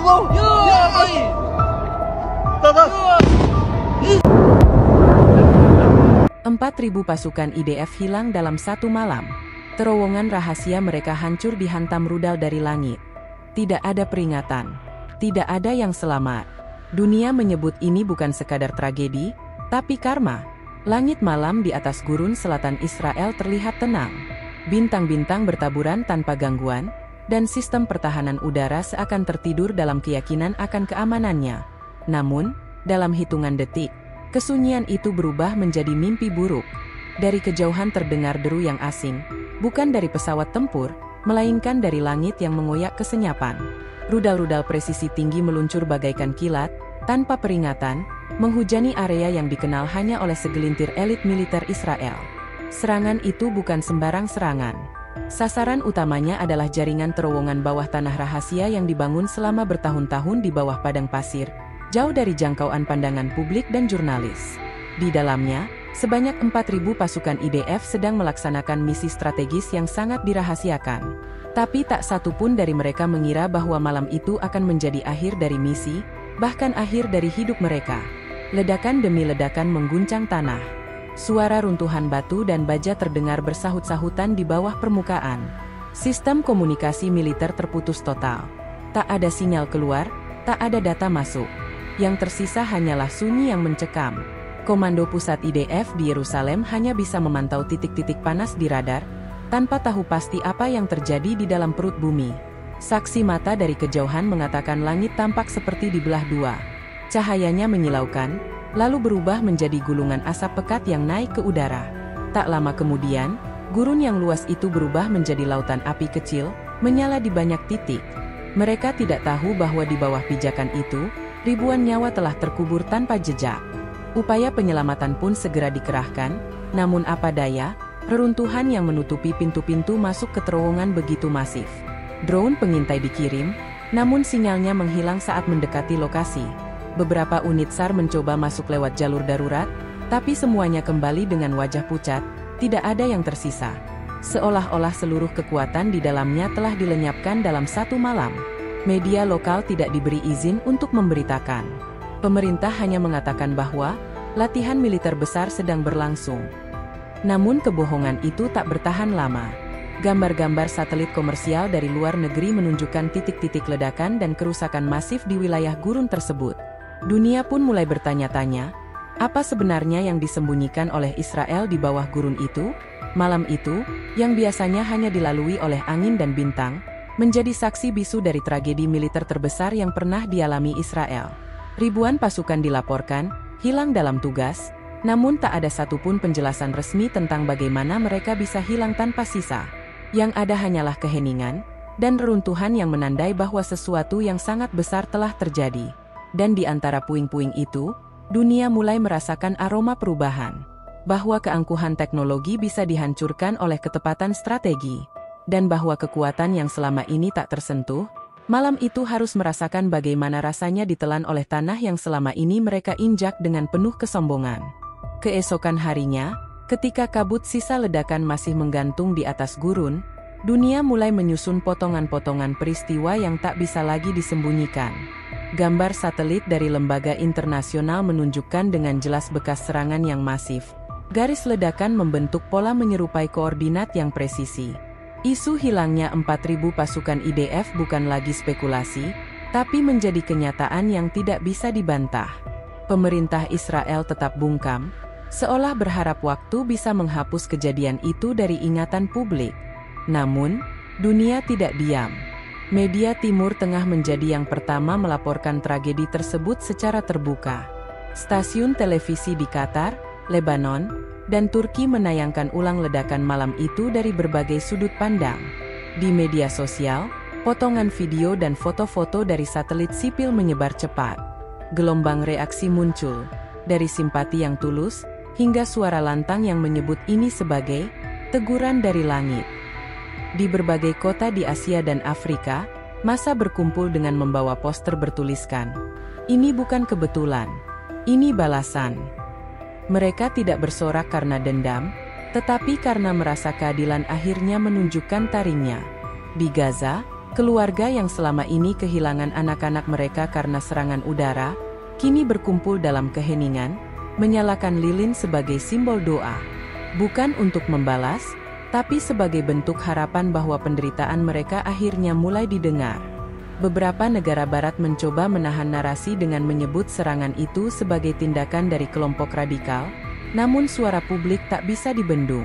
Allah! Ya Allah! Tata! 4.000 pasukan IDF hilang dalam satu malam. Terowongan rahasia mereka hancur dihantam rudal dari langit. Tidak ada peringatan. Tidak ada yang selamat. Dunia menyebut ini bukan sekadar tragedi, tapi karma. Langit malam di atas gurun selatan Israel terlihat tenang. Bintang-bintang bertaburan tanpa gangguan, dan sistem pertahanan udara seakan tertidur dalam keyakinan akan keamanannya. Namun, dalam hitungan detik, kesunyian itu berubah menjadi mimpi buruk. Dari kejauhan terdengar deru yang asing, bukan dari pesawat tempur, melainkan dari langit yang mengoyak kesenyapan. Rudal-rudal presisi tinggi meluncur bagaikan kilat, tanpa peringatan, menghujani area yang dikenal hanya oleh segelintir elit militer Israel. Serangan itu bukan sembarang serangan. Sasaran utamanya adalah jaringan terowongan bawah tanah rahasia yang dibangun selama bertahun-tahun di bawah padang pasir, jauh dari jangkauan pandangan publik dan jurnalis. Di dalamnya, sebanyak 4.000 pasukan IDF sedang melaksanakan misi strategis yang sangat dirahasiakan. Tapi tak satu pun dari mereka mengira bahwa malam itu akan menjadi akhir dari misi, bahkan akhir dari hidup mereka. Ledakan demi ledakan mengguncang tanah. Suara runtuhan batu dan baja terdengar bersahut-sahutan di bawah permukaan. Sistem komunikasi militer terputus total. Tak ada sinyal keluar, tak ada data masuk. Yang tersisa hanyalah sunyi yang mencekam. Komando Pusat IDF di Yerusalem hanya bisa memantau titik-titik panas di radar, tanpa tahu pasti apa yang terjadi di dalam perut bumi. Saksi mata dari kejauhan mengatakan langit tampak seperti dibelah dua. Cahayanya menyilaukan, lalu berubah menjadi gulungan asap pekat yang naik ke udara. Tak lama kemudian, gurun yang luas itu berubah menjadi lautan api kecil, menyala di banyak titik. Mereka tidak tahu bahwa di bawah pijakan itu, ribuan nyawa telah terkubur tanpa jejak. Upaya penyelamatan pun segera dikerahkan, namun apa daya, reruntuhan yang menutupi pintu-pintu masuk ke terowongan begitu masif. Drone pengintai dikirim, namun sinyalnya menghilang saat mendekati lokasi. Beberapa unit SAR mencoba masuk lewat jalur darurat, tapi semuanya kembali dengan wajah pucat, tidak ada yang tersisa. Seolah-olah seluruh kekuatan di dalamnya telah dilenyapkan dalam satu malam. Media lokal tidak diberi izin untuk memberitakan. Pemerintah hanya mengatakan bahwa latihan militer besar sedang berlangsung. Namun kebohongan itu tak bertahan lama. Gambar-gambar satelit komersial dari luar negeri menunjukkan titik-titik ledakan dan kerusakan masif di wilayah gurun tersebut. Dunia pun mulai bertanya-tanya, apa sebenarnya yang disembunyikan oleh Israel di bawah gurun itu? Malam itu, yang biasanya hanya dilalui oleh angin dan bintang, menjadi saksi bisu dari tragedi militer terbesar yang pernah dialami Israel. Ribuan pasukan dilaporkan hilang dalam tugas, namun tak ada satupun penjelasan resmi tentang bagaimana mereka bisa hilang tanpa sisa. Yang ada hanyalah keheningan, dan reruntuhan yang menandai bahwa sesuatu yang sangat besar telah terjadi. Dan di antara puing-puing itu, dunia mulai merasakan aroma perubahan. Bahwa keangkuhan teknologi bisa dihancurkan oleh ketepatan strategi. Dan bahwa kekuatan yang selama ini tak tersentuh, malam itu harus merasakan bagaimana rasanya ditelan oleh tanah yang selama ini mereka injak dengan penuh kesombongan. Keesokan harinya, ketika kabut sisa ledakan masih menggantung di atas gurun, dunia mulai menyusun potongan-potongan peristiwa yang tak bisa lagi disembunyikan. Gambar satelit dari lembaga internasional menunjukkan dengan jelas bekas serangan yang masif. Garis ledakan membentuk pola menyerupai koordinat yang presisi. Isu hilangnya 4.000 pasukan IDF bukan lagi spekulasi, tapi menjadi kenyataan yang tidak bisa dibantah. Pemerintah Israel tetap bungkam, seolah berharap waktu bisa menghapus kejadian itu dari ingatan publik. Namun, dunia tidak diam. Media Timur Tengah menjadi yang pertama melaporkan tragedi tersebut secara terbuka. Stasiun televisi di Qatar, Lebanon, dan Turki menayangkan ulang ledakan malam itu dari berbagai sudut pandang. Di media sosial, potongan video dan foto-foto dari satelit sipil menyebar cepat. Gelombang reaksi muncul, dari simpati yang tulus, hingga suara lantang yang menyebut ini sebagai teguran dari langit. Di berbagai kota di Asia dan Afrika, massa berkumpul dengan membawa poster bertuliskan, "Ini bukan kebetulan, ini balasan." Mereka tidak bersorak karena dendam, tetapi karena merasa keadilan akhirnya menunjukkan taringnya. Di Gaza, Keluarga yang selama ini kehilangan anak-anak mereka karena serangan udara, kini berkumpul dalam keheningan, menyalakan lilin sebagai simbol doa. Bukan untuk membalas, tapi sebagai bentuk harapan bahwa penderitaan mereka akhirnya mulai didengar. Beberapa negara barat mencoba menahan narasi dengan menyebut serangan itu sebagai tindakan dari kelompok radikal, namun suara publik tak bisa dibendung.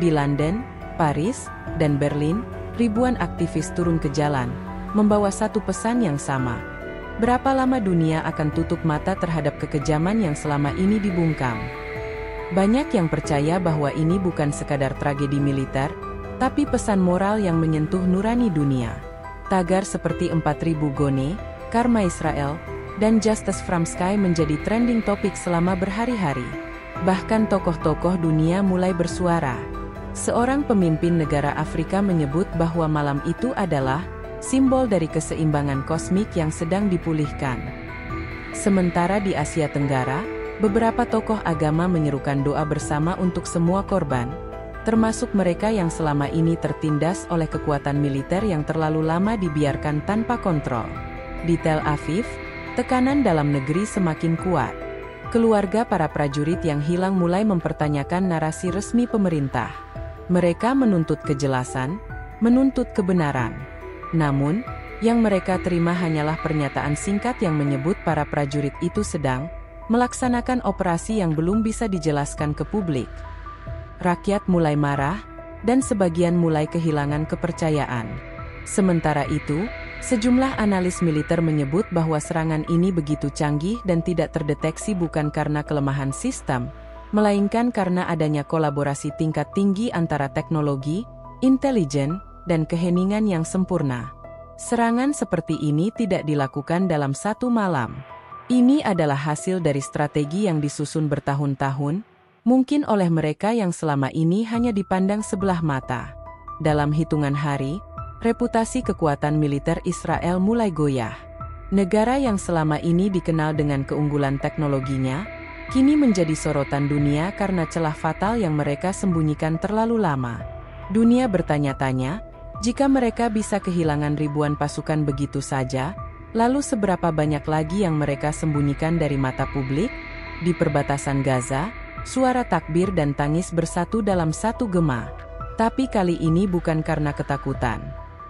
Di London, Paris, dan Berlin, ribuan aktivis turun ke jalan, membawa satu pesan yang sama. Berapa lama dunia akan tutup mata terhadap kekejaman yang selama ini dibungkam? Banyak yang percaya bahwa ini bukan sekadar tragedi militer, tapi pesan moral yang menyentuh nurani dunia. Tagar seperti 4.000 Gone, Karma Israel, dan Justice from Sky menjadi trending topik selama berhari-hari. Bahkan tokoh-tokoh dunia mulai bersuara. Seorang pemimpin negara Afrika menyebut bahwa malam itu adalah simbol dari keseimbangan kosmik yang sedang dipulihkan. Sementara di Asia Tenggara, beberapa tokoh agama menyerukan doa bersama untuk semua korban, termasuk mereka yang selama ini tertindas oleh kekuatan militer yang terlalu lama dibiarkan tanpa kontrol. Di Tel Aviv, tekanan dalam negeri semakin kuat. Keluarga para prajurit yang hilang mulai mempertanyakan narasi resmi pemerintah. Mereka menuntut kejelasan, menuntut kebenaran. Namun, yang mereka terima hanyalah pernyataan singkat yang menyebut para prajurit itu sedang melaksanakan operasi yang belum bisa dijelaskan ke publik. Rakyat mulai marah, dan sebagian mulai kehilangan kepercayaan. Sementara itu, sejumlah analis militer menyebut bahwa serangan ini begitu canggih dan tidak terdeteksi bukan karena kelemahan sistem, melainkan karena adanya kolaborasi tingkat tinggi antara teknologi, intelijen, dan keheningan yang sempurna. Serangan seperti ini tidak dilakukan dalam satu malam. Ini adalah hasil dari strategi yang disusun bertahun-tahun, mungkin oleh mereka yang selama ini hanya dipandang sebelah mata. Dalam hitungan hari, reputasi kekuatan militer Israel mulai goyah. Negara yang selama ini dikenal dengan keunggulan teknologinya, kini menjadi sorotan dunia karena celah fatal yang mereka sembunyikan terlalu lama. Dunia bertanya-tanya, jika mereka bisa kehilangan ribuan pasukan begitu saja, lalu seberapa banyak lagi yang mereka sembunyikan dari mata publik? Di perbatasan Gaza, suara takbir dan tangis bersatu dalam satu gema. Tapi kali ini bukan karena ketakutan.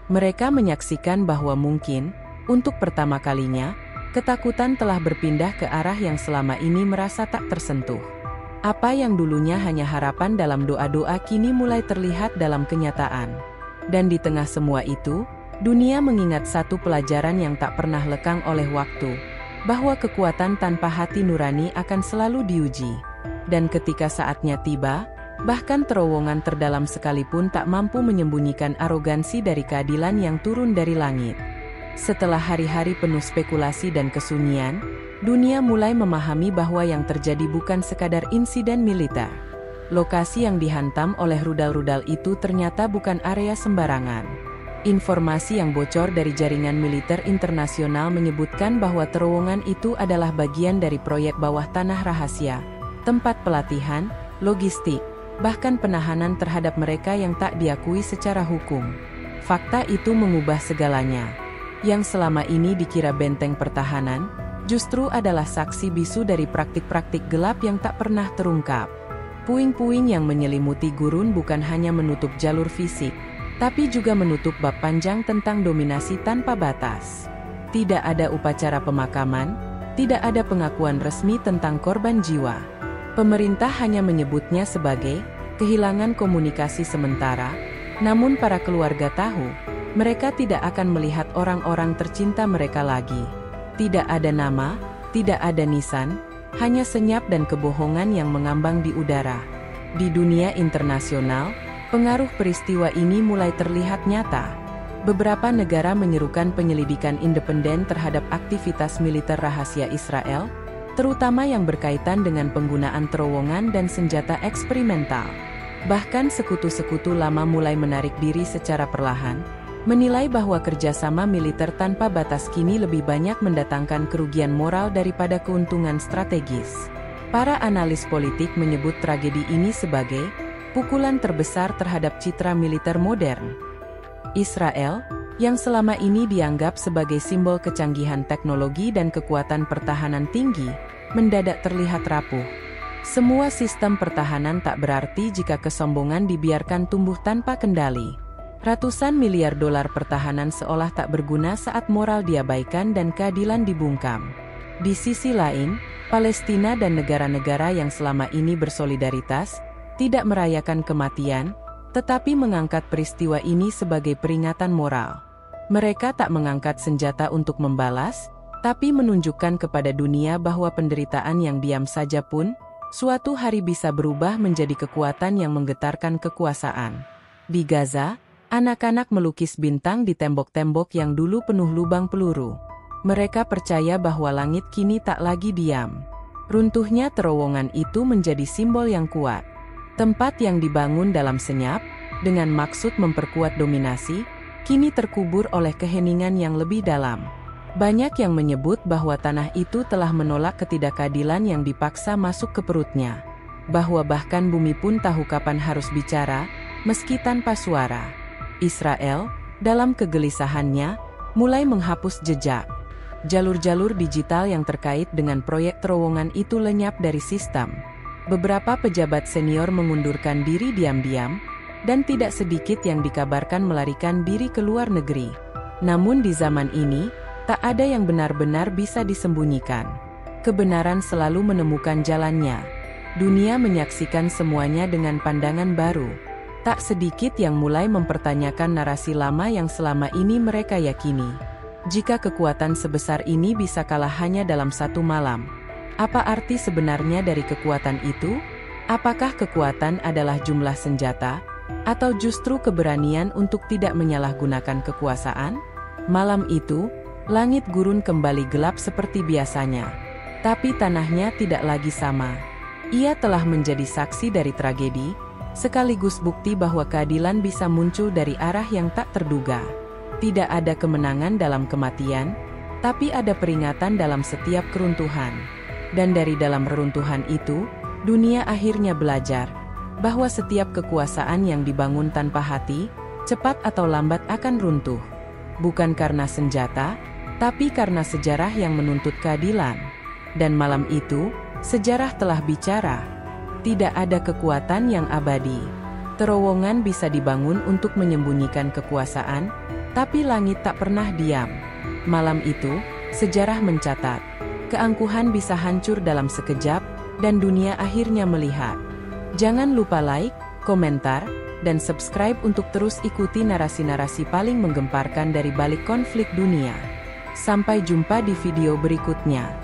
Mereka menyaksikan bahwa mungkin, untuk pertama kalinya, ketakutan telah berpindah ke arah yang selama ini merasa tak tersentuh. Apa yang dulunya hanya harapan dalam doa-doa kini mulai terlihat dalam kenyataan. Dan di tengah semua itu, dunia mengingat satu pelajaran yang tak pernah lekang oleh waktu, bahwa kekuatan tanpa hati nurani akan selalu diuji. Dan ketika saatnya tiba, bahkan terowongan terdalam sekalipun tak mampu menyembunyikan arogansi dari keadilan yang turun dari langit. Setelah hari-hari penuh spekulasi dan kesunyian, dunia mulai memahami bahwa yang terjadi bukan sekadar insiden militer. Lokasi yang dihantam oleh rudal-rudal itu ternyata bukan area sembarangan. Informasi yang bocor dari jaringan militer internasional menyebutkan bahwa terowongan itu adalah bagian dari proyek bawah tanah rahasia, tempat pelatihan, logistik, bahkan penahanan terhadap mereka yang tak diakui secara hukum. Fakta itu mengubah segalanya. Yang selama ini dikira benteng pertahanan, justru adalah saksi bisu dari praktik-praktik gelap yang tak pernah terungkap. Puing-puing yang menyelimuti gurun bukan hanya menutup jalur fisik, tapi juga menutup bab panjang tentang dominasi tanpa batas. Tidak ada upacara pemakaman, tidak ada pengakuan resmi tentang korban jiwa. Pemerintah hanya menyebutnya sebagai kehilangan komunikasi sementara, namun para keluarga tahu, mereka tidak akan melihat orang-orang tercinta mereka lagi. Tidak ada nama, tidak ada nisan, hanya senyap dan kebohongan yang mengambang di udara. Di dunia internasional, pengaruh peristiwa ini mulai terlihat nyata. Beberapa negara menyerukan penyelidikan independen terhadap aktivitas militer rahasia Israel, terutama yang berkaitan dengan penggunaan terowongan dan senjata eksperimental. Bahkan sekutu-sekutu lama mulai menarik diri secara perlahan, menilai bahwa kerjasama militer tanpa batas kini lebih banyak mendatangkan kerugian moral daripada keuntungan strategis. Para analis politik menyebut tragedi ini sebagai pukulan terbesar terhadap citra militer modern. Israel, yang selama ini dianggap sebagai simbol kecanggihan teknologi dan kekuatan pertahanan tinggi, mendadak terlihat rapuh. Semua sistem pertahanan tak berarti jika kesombongan dibiarkan tumbuh tanpa kendali. Ratusan miliar dolar pertahanan seolah tak berguna saat moral diabaikan dan keadilan dibungkam. Di sisi lain, Palestina dan negara-negara yang selama ini bersolidaritas, tidak merayakan kematian, tetapi mengangkat peristiwa ini sebagai peringatan moral. Mereka tak mengangkat senjata untuk membalas, tapi menunjukkan kepada dunia bahwa penderitaan yang diam saja pun, suatu hari bisa berubah menjadi kekuatan yang menggetarkan kekuasaan. Di Gaza, anak-anak melukis bintang di tembok-tembok yang dulu penuh lubang peluru. Mereka percaya bahwa langit kini tak lagi diam. Runtuhnya terowongan itu menjadi simbol yang kuat. Tempat yang dibangun dalam senyap, dengan maksud memperkuat dominasi, kini terkubur oleh keheningan yang lebih dalam. Banyak yang menyebut bahwa tanah itu telah menolak ketidakadilan yang dipaksa masuk ke perutnya. Bahwa bahkan bumi pun tahu kapan harus bicara, meski tanpa suara. Israel, dalam kegelisahannya, mulai menghapus jejak. Jalur-jalur digital yang terkait dengan proyek terowongan itu lenyap dari sistem. Beberapa pejabat senior mengundurkan diri diam-diam, dan tidak sedikit yang dikabarkan melarikan diri ke luar negeri. Namun di zaman ini, tak ada yang benar-benar bisa disembunyikan. Kebenaran selalu menemukan jalannya. Dunia menyaksikan semuanya dengan pandangan baru. Tak sedikit yang mulai mempertanyakan narasi lama yang selama ini mereka yakini. Jika kekuatan sebesar ini bisa kalah hanya dalam satu malam, apa arti sebenarnya dari kekuatan itu? Apakah kekuatan adalah jumlah senjata, atau justru keberanian untuk tidak menyalahgunakan kekuasaan? Malam itu, langit gurun kembali gelap seperti biasanya. Tapi tanahnya tidak lagi sama. Ia telah menjadi saksi dari tragedi, sekaligus bukti bahwa keadilan bisa muncul dari arah yang tak terduga. Tidak ada kemenangan dalam kematian, tapi ada peringatan dalam setiap keruntuhan. Dan dari dalam reruntuhan itu, dunia akhirnya belajar bahwa setiap kekuasaan yang dibangun tanpa hati, cepat atau lambat akan runtuh. Bukan karena senjata, tapi karena sejarah yang menuntut keadilan. Dan malam itu, sejarah telah bicara. Tidak ada kekuatan yang abadi. Terowongan bisa dibangun untuk menyembunyikan kekuasaan, tapi langit tak pernah diam. Malam itu, sejarah mencatat, keangkuhan bisa hancur dalam sekejap, dan dunia akhirnya melihat. Jangan lupa like, komentar, dan subscribe untuk terus ikuti narasi-narasi paling menggemparkan dari balik konflik dunia. Sampai jumpa di video berikutnya.